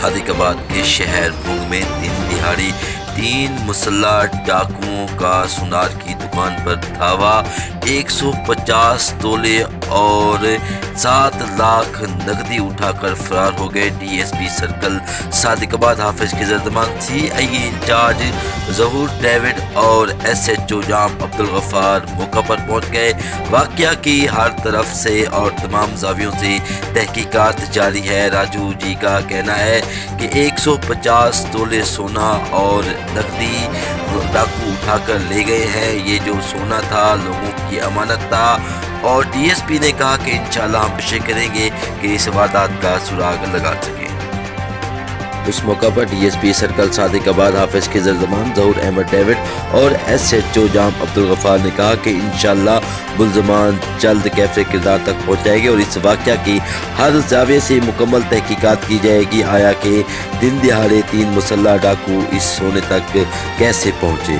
صادق آباد کے شہر بھنگ میں دن دہاڑی 3 مسلح ڈاکوؤں کا سونار کی دکان پر دھاوا، 150 تولے اور 7 لاکھ نقدی اٹھا کر فرار ہو گئے۔ ڈی ایس پی سرکل صادق آباد حافظ کے زردمان، سی آئی اے انچارج ظہور ڈیوڈ اور ایس ایچ او جام عبدالغفار موقع پر پہنچ گئے۔ واقعہ کی ہر طرف سے اور تمام زاویوں سے تحقیقات جاری ہے۔ راجو جی کا کہنا ہے کہ 150 تولے سونا اور نقدی ڈاکو اٹھا کر لے گئے ہیں۔ یہ جو سونا تھا لوگوں کی امانت تھا، اور ڈی ایس پی نے کہا کہ انشاءاللہ ہم کوشش کریں گے کہ اس واردات کا سراغ لگا سکیں۔ اس موقع پر ڈی ایس پی سرکل صادق آباد حافظ کے زردمان ظہور احمد ڈیوڈ اور ایس ایچ او جام عبدالغفار نے کہا کہ انشاءاللہ ملزمان جلد کیفر کردار تک پہنچ جائے گی اور اس واقعہ کی ہر زاویے سے مکمل تحقیقات کی جائے گی۔ آیا کہ دن دہاڑے 3 مسلح ڈاکو اس سونے تک کیسے پہنچے۔